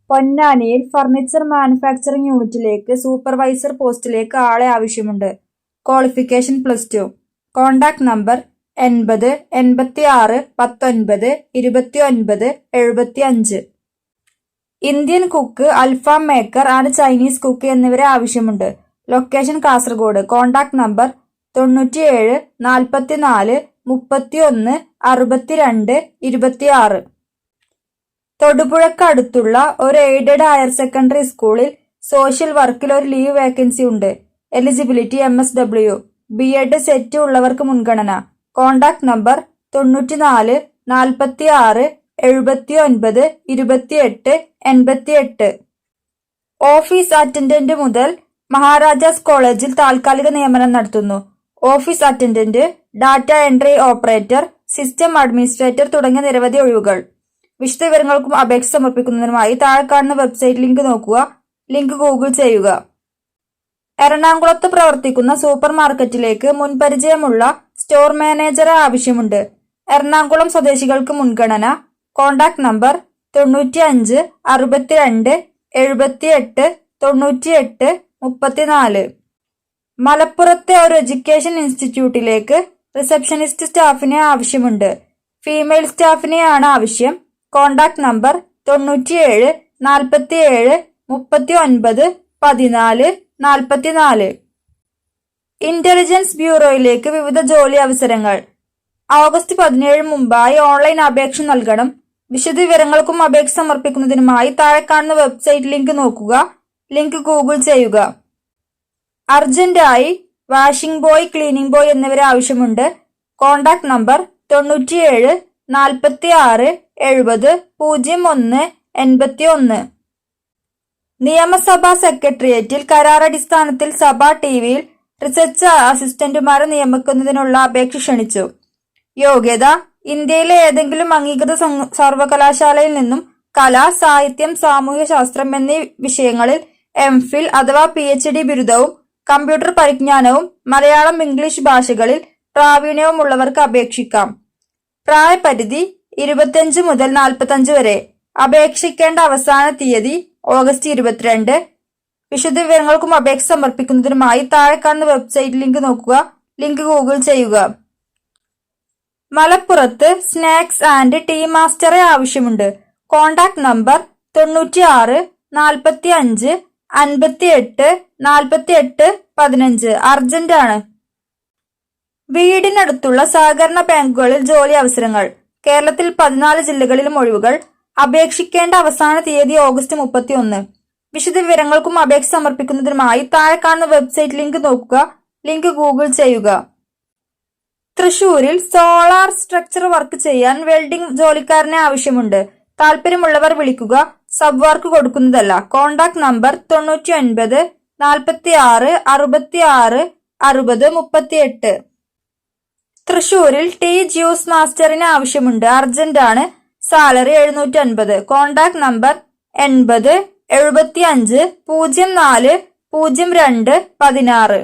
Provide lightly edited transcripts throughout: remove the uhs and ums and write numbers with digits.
പൊന്നാനിയിൽ furniture manufacturing യൂണിറ്റിലേക്ക് supervisor പോസ്റ്റിലേക്ക് ആളെ ആവശ്യമുണ്ട്. Qualification +2. Contact number 80 86 19 29 75. Indian cook, അൽഫാം മേക്കർ ആൻഡ് ചൈനീസ് കുക്ക് എന്നിവരെ ആവശ്യമുണ്ട്. ലൊക്കേഷൻ കാസർഗോഡ്. Contact number 97 44 31 62 26. തൊടുപുഴയ്ക്ക് അടുത്തുള്ള ഒരു എയ്ഡഡ് ഹയർ സെക്കൻഡറി സ്കൂളിൽ സോഷ്യൽ വർക്കിൽ ഒരു ലീവ് വേക്കൻസി ഉണ്ട്. എലിജിബിലിറ്റി MSW, B.Ed സെറ്റ് ഉള്ളവർക്ക് മുൻഗണന. Contact number 94 46 79 28 88. ഓഫീസ് അറ്റൻഡന്റ് മുതൽ മഹാരാജാസ് കോളേജിൽ താൽക്കാലിക നിയമനം നടത്തുന്നു. Office attendant, data entry operator, system administrator തുടങ്ങിയ നിരവധി ഒഴിവുകൾ. വിശദവിവരങ്ങൾക്കും അപേക്ഷ സമർപ്പിക്കുന്നതിനുമായി താഴെ കാണുന്ന വെബ്സൈറ്റ് ലിങ്ക് നോക്കുക. ലിങ്ക് ഗൂഗിൾ ചെയ്യുക. എറണാകുളത്ത് പ്രവർത്തിക്കുന്ന സൂപ്പർ മാർക്കറ്റിലേക്ക് മുൻപരിചയമുള്ള സ്റ്റോർ മാനേജറെ ആവശ്യമുണ്ട്. എറണാകുളം സ്വദേശികൾക്ക് മുൻഗണന. Contact number 95 62 78 98 34. മലപ്പുറത്തെ ഒരു എഡ്യൂക്കേഷൻ ഇൻസ്റ്റിറ്റ്യൂട്ടിലേക്ക് റിസപ്ഷനിസ്റ്റ് സ്റ്റാഫിനെ ആവശ്യമുണ്ട്. ഫീമെയിൽ സ്റ്റാഫിനെയാണ് ആവശ്യം. Contact number 97 47 39 14 44. ഇന്റലിജൻസ് ബ്യൂറോയിലേക്ക് വിവിധ ജോലി അവസരങ്ങൾ. ഓഗസ്റ്റ് 17 മുമ്പായി ഓൺലൈൻ അപേക്ഷ നൽകണം. വിശദവിവരങ്ങൾക്കും അപേക്ഷ സമർപ്പിക്കുന്നതിനുമായി താഴെ കാണുന്ന വെബ്സൈറ്റ് ലിങ്ക് നോക്കുക. ലിങ്ക് ഗൂഗിൾ ചെയ്യുക. അർജന്റായി വാഷിംഗ് ബോയ്, ക്ലീനിംഗ് ബോയ് എന്നിവരെ ആവശ്യമുണ്ട്. Contact number 97 46 70 01 81. നിയമസഭാ സെക്രട്ടേറിയറ്റിൽ കരാറടിസ്ഥാനത്തിൽ സഭാ ടിവിയിൽ റിസർച്ച് അസിസ്റ്റന്റുമാരെ നിയമിക്കുന്നതിനുള്ള അപേക്ഷ ക്ഷണിച്ചു. യോഗ്യത: ഇന്ത്യയിലെ ഏതെങ്കിലും അംഗീകൃത സർവകലാശാലയിൽ നിന്നും കല, സാഹിത്യം, സാമൂഹ്യ ശാസ്ത്രം എന്നീ വിഷയങ്ങളിൽ MPhil അഥവാ PhD ബിരുദവും കമ്പ്യൂട്ടർ പരിജ്ഞാനവും മലയാളം, ഇംഗ്ലീഷ് ഭാഷകളിൽ പ്രാവീണ്യവും ഉള്ളവർക്ക് അപേക്ഷിക്കാം. പ്രായപരിധി 25 മുതൽ 45 വരെ. അപേക്ഷിക്കേണ്ട അവസാന തീയതി ഓഗസ്റ്റ് 22. വിശദവിവരങ്ങൾക്കും അപേക്ഷ സമർപ്പിക്കുന്നതിനുമായി താഴെ കാണുന്ന വെബ്സൈറ്റ് ലിങ്ക് നോക്കുക. ലിങ്ക് ഗൂഗിൾ ചെയ്യുക. മലപ്പുറത്ത് സ്നാക്സ് ആൻഡ് ടീ മാസ്റ്ററെ ആവശ്യമുണ്ട്. Contact number 96 45 58 48 15. അർജന്റ് ആണ്. വീടിനടുത്തുള്ള സഹകരണ ബാങ്കുകളിൽ ജോലി അവസരങ്ങൾ. കേരളത്തിൽ 14 ജില്ലകളിലും ഒഴിവുകൾ. അപേക്ഷിക്കേണ്ട അവസാന തീയതി ഓഗസ്റ്റ് 31. വിശദവിവരങ്ങൾക്കും അപേക്ഷ സമർപ്പിക്കുന്നതിനുമായി താഴെ കാണുന്ന വെബ്സൈറ്റ് ലിങ്ക് നോക്കുക. ലിങ്ക് ഗൂഗിൾ ചെയ്യുക. തൃശൂരിൽ സോളാർ സ്ട്രക്ചർ വർക്ക് ചെയ്യാൻ വെൽഡിംഗ് ജോലിക്കാരനെ ആവശ്യമുണ്ട്. താല്പര്യമുള്ളവർ വിളിക്കുക. സബ് വർക്ക് കൊടുക്കുന്നതല്ല. Contact number 99 46 66 60 38. തൃശൂരിൽ ടീ ജ്യൂസ് മാസ്റ്ററിന് ആവശ്യമുണ്ട്. അർജന്റ് ആണ്. സാലറി 750. Contact number 80 75 04 02 16.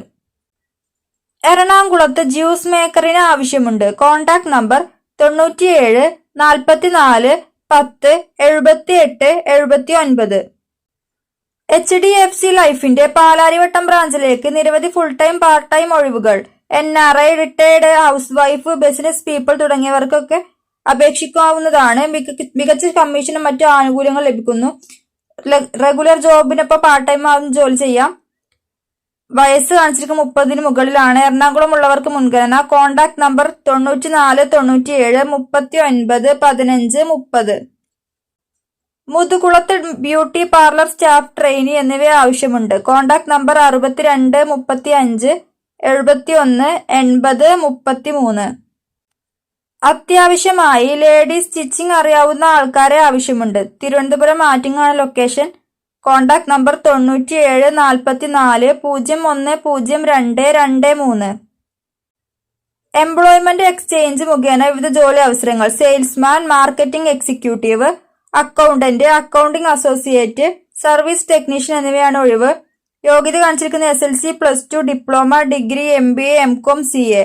എറണാകുളത്ത് ജ്യൂസ് മേക്കറിന് ആവശ്യമുണ്ട്. Contact number 97 44 10 78 79. HDFC ലൈഫിന്റെ പാലാരിവട്ടം ബ്രാഞ്ചിലേക്ക് നിരവധി ഫുൾ ടൈം, പാർട്ട് ടൈം ഒഴിവുകൾ. NRI, retired housewife, business people തുടങ്ങിയവർക്കൊക്കെ അപേക്ഷിക്കാവുന്നതാണ്. മികച്ച കമ്മീഷനും മറ്റു ആനുകൂല്യങ്ങൾ ലഭിക്കുന്നു. റെഗുലർ ജോബിനൊപ്പം പാർട്ട് ടൈം ആവും ജോലി ചെയ്യാം. വയസ്സ് കാണിച്ചിരിക്കും 30 മുകളിലാണ്. എറണാകുളം ഉള്ളവർക്ക് മുൻഗണന. Contact number 94 97 39 15 30. മുതുകുളത്ത് ബ്യൂട്ടി പാർലർ സ്റ്റാഫ് ട്രെയിനി എന്നിവ ആവശ്യമുണ്ട്. Contact number 62 35 71 80 33. അത്യാവശ്യമായി ലേഡീസ് സ്റ്റിച്ചിങ് അറിയാവുന്ന ആൾക്കാരെ ആവശ്യമുണ്ട്. തിരുവനന്തപുരം ആറ്റിങ്ങാണ് location. Contact number 97 44 01 02 23. Employment exchange മുഖേന വിവിധ ജോലി അവസരങ്ങൾ. Salesman, marketing executive, accountant, accounting associate, service technician എന്നിവയാണ് ഒഴിവ്. യോഗ്യത കാണിച്ചിരിക്കുന്ന SLC, +2, diploma, degree, MBA, MCOM, CA.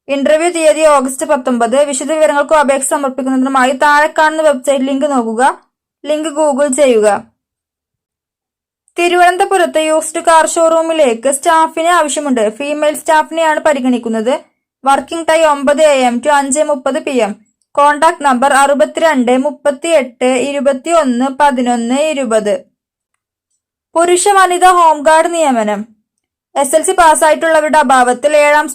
Interview തീയതി ഓഗസ്റ്റ് 19. വിശദവിവരങ്ങൾക്കും അപേക്ഷ സമർപ്പിക്കുന്നതിനുമായി താഴെ കാണുന്ന വെബ്സൈറ്റ് ലിങ്ക് നോക്കുക. ലിങ്ക് ഗൂഗിൾ ചെയ്യുക. തിരുവനന്തപുരത്ത് യൂസ്ഡ് കാർ ഷോറൂമിലേക്ക് സ്റ്റാഫിനെ ആവശ്യമുണ്ട്. ഫീമെയിൽ സ്റ്റാഫിനെയാണ് പരിഗണിക്കുന്നത്. Working time 9 AM to 5:30 PM. Contact number 62 38 21 11 20. പുരുഷ വനിത ഹോംഗാർഡ് നിയമനം. SLC പാസ്സായിട്ടുള്ളവരുടെ അഭാവത്തിൽ 7ാം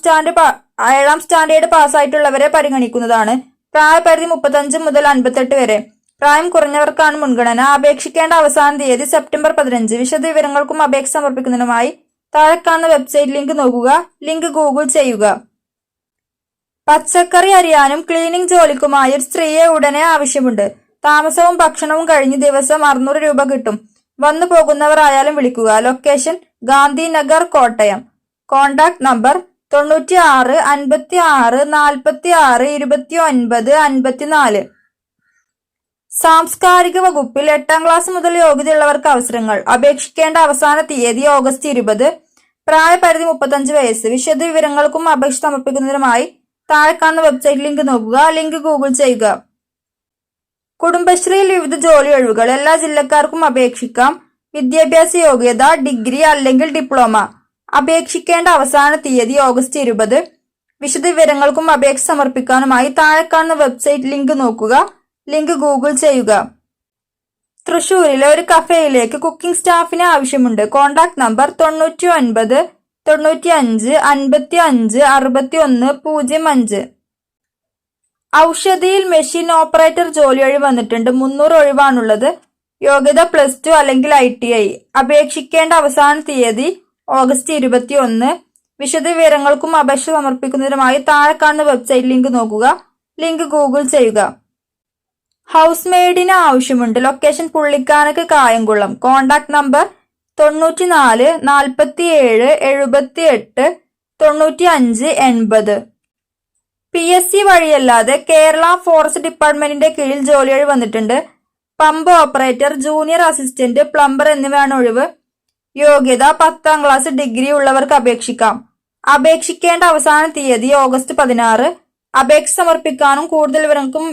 സ്റ്റാൻഡേർഡ് പാസ്സായിട്ടുള്ളവരെ പരിഗണിക്കുന്നതാണ്. പ്രായപരിധി 35 മുതൽ 58 വരെ. പ്രായം കുറഞ്ഞവർക്കാണ് മുൻഗണന. അപേക്ഷിക്കേണ്ട അവസാന തീയതി സെപ്റ്റംബർ 15. വിശദവിവരങ്ങൾക്കും അപേക്ഷ സമർപ്പിക്കുന്നതിനുമായി താഴെ കാണുന്ന വെബ്സൈറ്റ് ലിങ്ക് നോക്കുക. ലിങ്ക് ഗൂഗിൾ ചെയ്യുക. പച്ചക്കറി അരിയാനും ക്ലീനിംഗ് ജോലിക്കുമായി ഒരു സ്ത്രീയെ ഉടനെ ആവശ്യമുണ്ട്. താമസവും ഭക്ഷണവും കഴിഞ്ഞ് ദിവസം 600 രൂപ കിട്ടും. വന്നു പോകുന്നവർ ആയാലും വിളിക്കുക. Location Gandhinagar, Kottayam. Contact number 96 56 46 29 54. സാംസ്കാരിക വകുപ്പിൽ 8ാം ക്ലാസ് മുതൽ യോഗ്യതയുള്ളവർക്ക് അവസരങ്ങൾ. അപേക്ഷിക്കേണ്ട അവസാന തീയതി ഓഗസ്റ്റ് 20. പ്രായപരിധി 35 വയസ്സ്. വിശദവിവരങ്ങൾക്കും അപേക്ഷ സമർപ്പിക്കുന്നതിനുമായി താഴെ കാണുന്ന വെബ്സൈറ്റ് ലിങ്ക് നോക്കുക. ലിങ്ക് ഗൂഗിൾ ചെയ്യുക. കുടുംബശ്രീയിൽ വിവിധ ജോലി ഒഴിവുകൾ. എല്ലാ ജില്ലക്കാർക്കും അപേക്ഷിക്കാം. വിദ്യാഭ്യാസ യോഗ്യത ഡിഗ്രി അല്ലെങ്കിൽ ഡിപ്ലോമ. അപേക്ഷിക്കേണ്ട അവസാന തീയതി ഓഗസ്റ്റ് 20. വിശദവിവരങ്ങൾക്കും അപേക്ഷ സമർപ്പിക്കാനുമായി താഴെ കാണുന്ന വെബ്സൈറ്റ് ലിങ്ക് നോക്കുക. ലിങ്ക് ഗൂഗിൾ ചെയ്യുക. തൃശൂരിലെ ഒരു കഫേയിലേക്ക് കുക്കിംഗ് സ്റ്റാഫിനെ ആവശ്യമുണ്ട്. Contact number 99 95 55 61 05. ഔഷധിയിൽ മെഷീൻ ഓപ്പറേറ്റർ ജോലി ഒഴിവ് വന്നിട്ടുണ്ട്. 300 ഒഴിവാണുള്ളത്. യോഗ്യത +2 അല്ലെങ്കിൽ ITI. അപേക്ഷിക്കേണ്ട അവസാന തീയതി ഓഗസ്റ്റ് 21. വിശദവിവരങ്ങൾക്കും അപേക്ഷ സമർപ്പിക്കുന്നതിനുമായി താഴെ കാണുന്ന വെബ്സൈറ്റ് ലിങ്ക് നോക്കുക. ലിങ്ക് ഗൂഗിൾ ചെയ്യുക. ഹൗസ് മെയ്ഡിന് ആവശ്യമുണ്ട്. ലൊക്കേഷൻ പുള്ളിക്കാനക്ക്, കായംകുളം. Contact number 94 47 78 95 80. PSC വഴിയല്ലാതെ കേരള ഫോറസ്റ്റ് ഡിപ്പാർട്ട്മെന്റിന്റെ കീഴിൽ ജോലിയൊഴിവ് വന്നിട്ടുണ്ട്. Pump operator, junior assistant, plumber എന്നിവയാണ് ഒഴിവ്. യോഗ്യത 10ാം ക്ലാസ് ഡിഗ്രി ഉള്ളവർക്ക് അപേക്ഷിക്കാം. അപേക്ഷിക്കേണ്ട അവസാന തീയതി ഓഗസ്റ്റ് 16. അപേക്ഷ സമർപ്പിക്കാനും കൂടുതൽ വിവരങ്ങൾക്കും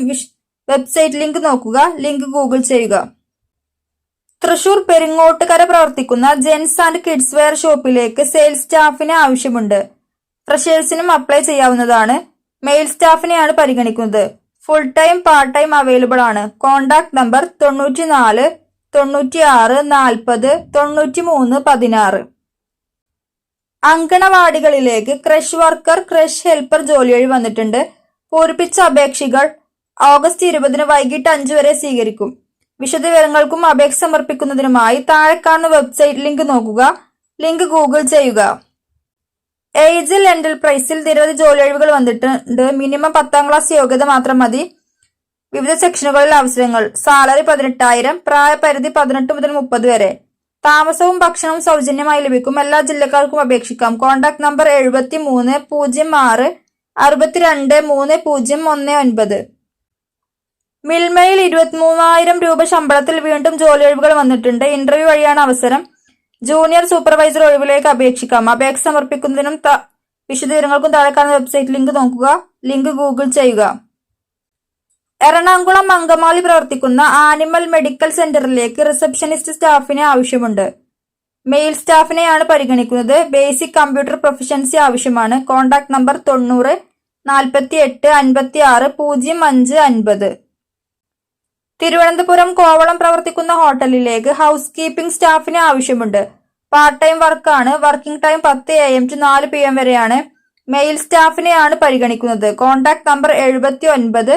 വെബ്സൈറ്റ് ലിങ്ക് നോക്കുക. ലിങ്ക് ഗൂഗിൾ ചെയ്യുക. തൃശൂർ പെരിങ്ങോട്ടുകര പ്രവർത്തിക്കുന്ന ജെൻസ് ആൻഡ് കിഡ്സ് വെയർ ഷോപ്പിലേക്ക് സെയിൽസ് സ്റ്റാഫിനെ ആവശ്യമുണ്ട്. ഫ്രഷേഴ്സിനും അപ്ലൈ ചെയ്യാവുന്നതാണ്. മെയിൽ സ്റ്റാഫിനെയാണ് പരിഗണിക്കുന്നത്. Full time part time available ആണ്. Contact number 94 96 40 93 16. അങ്കണവാടികളിലേക്ക് ക്രഷ് വർക്കർ, ക്രഷ് ഹെൽപ്പർ ജോലിയൊഴി വന്നിട്ടുണ്ട്. പൂരിപ്പിച്ച അപേക്ഷകൾ ഓഗസ്റ്റ് 20 വൈകിട്ട് 5 വരെ സ്വീകരിക്കും. വിശദവിവരങ്ങൾക്കും അപേക്ഷ സമർപ്പിക്കുന്നതിനുമായി താഴെ കാണുന്ന വെബ്സൈറ്റ് ലിങ്ക് നോക്കുക. ലിങ്ക് ഗൂഗിൾ ചെയ്യുക. ഏജൽ എന്റർപ്രൈസിൽ നിരവധി ജോലിയൊഴിവുകൾ വന്നിട്ടുണ്ട്. മിനിമം 10ാം ക്ലാസ് യോഗ്യത മാത്രം മതി. വിവിധ സെക്ഷനുകളിൽ അവസരങ്ങൾ. സാലറി 18,000. പ്രായപരിധി 18 മുതൽ 30 വരെ. താമസവും ഭക്ഷണവും സൗജന്യമായി ലഭിക്കും. എല്ലാ ജില്ലക്കാർക്കും അപേക്ഷിക്കാം. Contact number 73 06 62 3019. മിൽമയിൽ 23,000 രൂപ ശമ്പളത്തിൽ വീണ്ടും ജോലിയൊഴിവുകൾ വന്നിട്ടുണ്ട്. ഇന്റർവ്യൂ വഴിയാണ് അവസരം. ജൂനിയർ സൂപ്പർവൈസർ ഒഴിവിലേക്ക് അപേക്ഷിക്കാം. അപേക്ഷ സമർപ്പിക്കുന്നതിനും വിശദവിവരങ്ങൾക്കും താഴെ കാണുന്ന വെബ്സൈറ്റ് ലിങ്ക് നോക്കുക. ലിങ്ക് ഗൂഗിൾ ചെയ്യുക. എറണാകുളം അങ്കമാലി പ്രവർത്തിക്കുന്ന ആനിമൽ മെഡിക്കൽ സെന്ററിലേക്ക് റിസപ്ഷനിസ്റ്റ് സ്റ്റാഫിനെ ആവശ്യമുണ്ട്. മെയിൽ സ്റ്റാഫിനെയാണ് പരിഗണിക്കുന്നത്. ബേസിക് കമ്പ്യൂട്ടർ പ്രൊഫഷൻസി ആവശ്യമാണ്. Contact number 90 48 56 05 50. തിരുവനന്തപുരം കോവളം പ്രവർത്തിക്കുന്ന ഹോട്ടലിലേക്ക് ഹൗസ് കീപ്പിംഗ് സ്റ്റാഫിനെ ആവശ്യമുണ്ട്. പാർട്ട് ടൈം വർക്കാണ്. Working time 10 AM to 4 PM വരെയാണ്. മെയിൽ സ്റ്റാഫിനെയാണ് പരിഗണിക്കുന്നത്. Contact number 79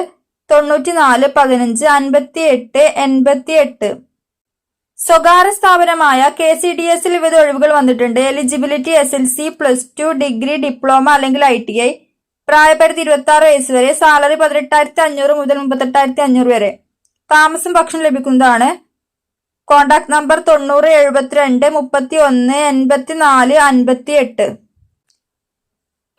94 15 58 88. സ്വകാര്യ സ്ഥാപനമായ KCDS വിവിധ ഒഴിവുകൾ വന്നിട്ടുണ്ട്. എലിജിബിലിറ്റി SLC +2 ഡിഗ്രി ഡിപ്ലോമ അല്ലെങ്കിൽ ITI. പ്രായപരിധി 26 വയസ്സ് വരെ. സാലറി 18,500 മുതൽ 38,500 വരെ. താമസം ഭക്ഷണം ലഭിക്കുന്നതാണ്. Contact number 90 72 31 84 58.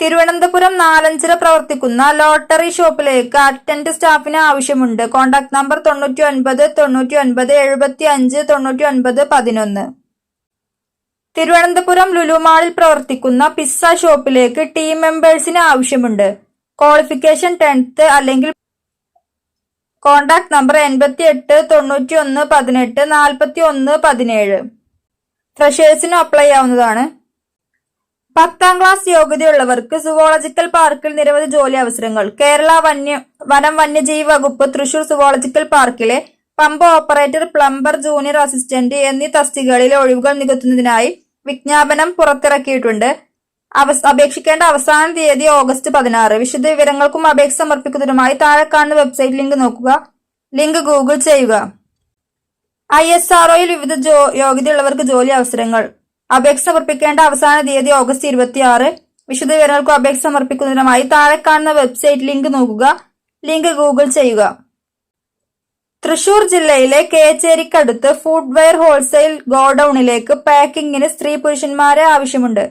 തിരുവനന്തപുരം നാലഞ്ചിറ പ്രവർത്തിക്കുന്ന ലോട്ടറി ഷോപ്പിലേക്ക് അറ്റൻഡ് സ്റ്റാഫിന് ആവശ്യമുണ്ട്. Contact number 99 99 75 99 11. തിരുവനന്തപുരം ലുലുമാളിൽ പ്രവർത്തിക്കുന്ന പിസ്സ ഷോപ്പിലേക്ക് ടീം മെമ്പേഴ്സിന് ആവശ്യമുണ്ട്. ക്വാളിഫിക്കേഷൻ 10th അല്ലെങ്കിൽ. Contact number 88 91 18 41 17. ഫ്രഷേഴ്സിനും അപ്ലൈ ചെയ്യാവുന്നതാണ്. 10ാം ക്ലാസ് യോഗ്യതയുള്ളവർക്ക് സുവോളജിക്കൽ പാർക്കിൽ നിരവധി ജോലി അവസരങ്ങൾ. കേരള വനം വന്യജീവി വകുപ്പ് തൃശൂർ സുവോളജിക്കൽ പാർക്കിലെ pump operator, plumber, junior assistant എന്നീ തസ്തികകളിലെ ഒഴിവുകൾ നികത്തുന്നതിനായി വിജ്ഞാപനം പുറത്തിറക്കിയിട്ടുണ്ട്. അപേക്ഷിക്കേണ്ട അവസാന തീയതി ഓഗസ്റ്റ് 16. വിശദ വിവരങ്ങൾക്കും അപേക്ഷ സമർപ്പിക്കുന്നതിനുമായി താഴെ കാണുന്ന വെബ്സൈറ്റ് ലിങ്ക് നോക്കുക. ലിങ്ക് ഗൂഗിൾ ചെയ്യുക. ISROയിൽ വിവിധ യോഗ്യതയുള്ളവർക്ക് ജോലി അവസരങ്ങൾ. അപേക്ഷ സമർപ്പിക്കേണ്ട അവസാന തീയതി ഓഗസ്റ്റ് 26. വിശദ വിവരങ്ങൾക്കും അപേക്ഷ സമർപ്പിക്കുന്നതിനുമായി താഴെ കാണുന്ന വെബ്സൈറ്റ് ലിങ്ക് നോക്കുക. ലിങ്ക് ഗൂഗിൾ ചെയ്യുക. തൃശൂർ ജില്ലയിലെ കേച്ചേരിക്കടുത്ത് ഫുഡ്വെയർ ഹോൾസെയിൽ ഗോഡൌണിലേക്ക് പാക്കിങ്ങിന് സ്ത്രീ പുരുഷന്മാരെ ആവശ്യമുണ്ട്.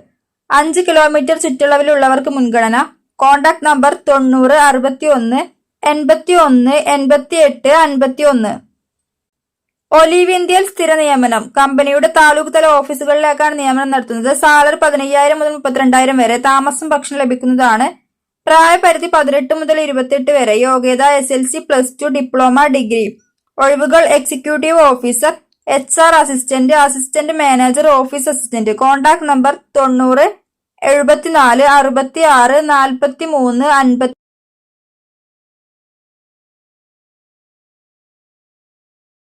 5 കിലോമീറ്റർ ചുറ്റളവിലുള്ളവർക്ക് മുൻഗണന. Contact number 90 61 81 88 51. ഒലീവ് ഇന്ത്യയിൽ സ്ഥിര നിയമനം. കമ്പനിയുടെ താലൂക്ക് തല ഓഫീസുകളിലേക്കാണ് നിയമനം നടത്തുന്നത്. സാലറി 15,000 മുതൽ 32,000 വരെ. താമസം ഭക്ഷണം ലഭിക്കുന്നതാണ്. പ്രായപരിധി 18 മുതൽ 28 വരെ. യോഗ്യത SLC, +2, ഡിപ്ലോമ, ഡിഗ്രി. ഒഴിവുകൾ executive officer, HR assistant, assistant manager, office assistant. Contact number 90 74 66 43 50.